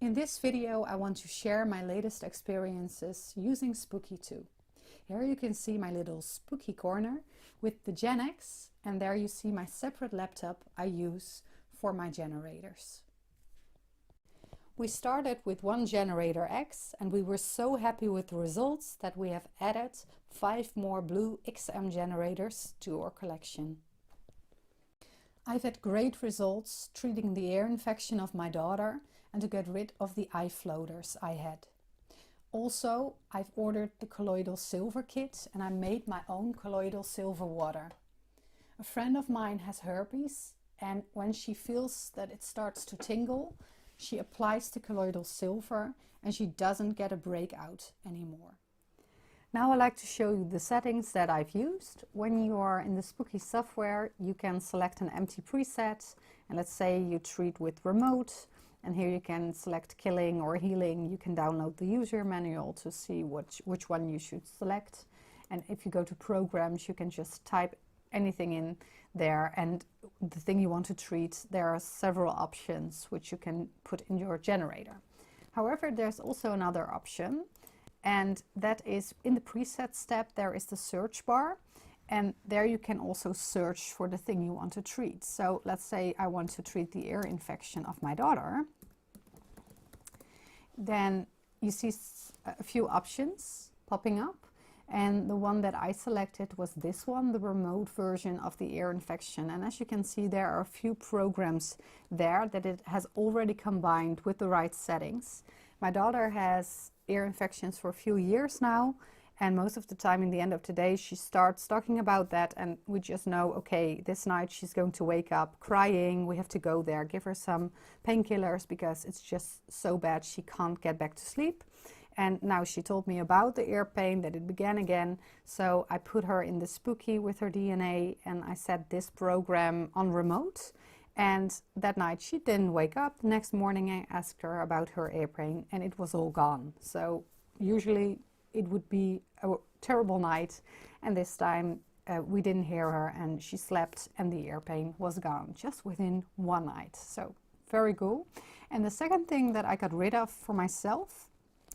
In this video, I want to share my latest experiences using Spooky 2. Here you can see my little Spooky corner with the Gen X, and there you see my separate laptop I use for my generators. We started with one generator X, and we were so happy with the results that we have added 5 more blue XM generators to our collection. I've had great results treating the ear infection of my daughter and to get rid of the eye floaters I had. Also, I've ordered the colloidal silver kit and I made my own colloidal silver water. A friend of mine has herpes, and when she feels that it starts to tingle, she applies the colloidal silver and she doesn't get a breakout anymore. Now I'd like to show you the settings that I've used. When you are in the Spooky software, you can select an empty preset, and let's say you treat with remote, and here you can select killing or healing. You can download the user manual to see which one you should select. And if you go to programs, you can just type anything in there, and the thing you want to treat, there are several options which you can put in your generator. However, there's also another option, and that is in the presets tab. There is the search bar, and there you can also search for the thing you want to treat. So let's say I want to treat the ear infection of my daughter. Then you see a few options popping up, and the one that I selected was this one, the remote version of the ear infection. And as you can see, there are a few programs there that it has already combined with the right settings. My daughter has ear infections for a few years now, and most of the time in the end of the day she starts talking about that, and we just know, okay, this night she's going to wake up crying, we have to go there, give her some painkillers because it's just so bad she can't get back to sleep. And now she told me about the ear pain, that it began again, so I put her in the Spooky with her DNA and I set this program on remote. And that night she didn't wake up. The next morning I asked her about her ear pain and it was all gone. So usually it would be a terrible night, and this time we didn't hear her and she slept and the ear pain was gone just within one night. So very cool. And the second thing that I got rid of for myself,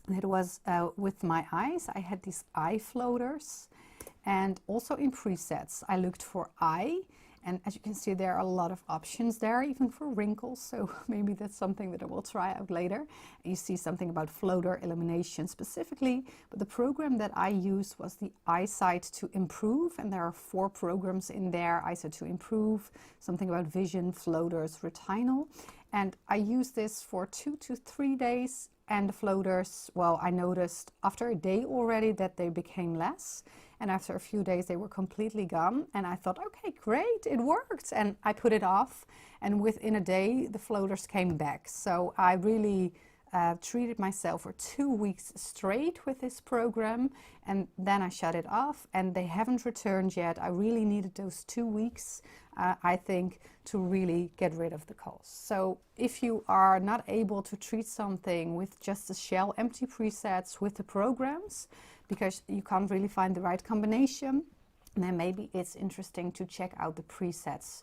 it was with my eyes. I had these eye floaters, and also in presets I looked for eye. And as you can see, there are a lot of options there, even for wrinkles, so maybe that's something that I will try out later. You see something about floater elimination specifically, but the program that I used was the Eyesight to Improve, and there are 4 programs in there: Eyesight to Improve, something about vision, floaters, retinal. And I used this for 2 to 3 days, and the floaters, well, I noticed after a day already that they became less. And after a few days they were completely gone, and I thought, okay, great, it worked. And I put it off, and within a day the floaters came back. So I really treated myself for 2 weeks straight with this program, and then I shut it off, and they haven't returned yet. I really needed those 2 weeks, I think, to really get rid of the cost. So if you are not able to treat something with just the shell empty presets with the programs, because you can't really find the right combination, then maybe it's interesting to check out the presets.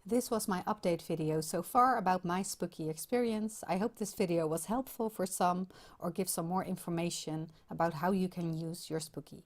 This was my update video so far about my Spooky experience. I hope this video was helpful for some, or give some more information about how you can use your Spooky.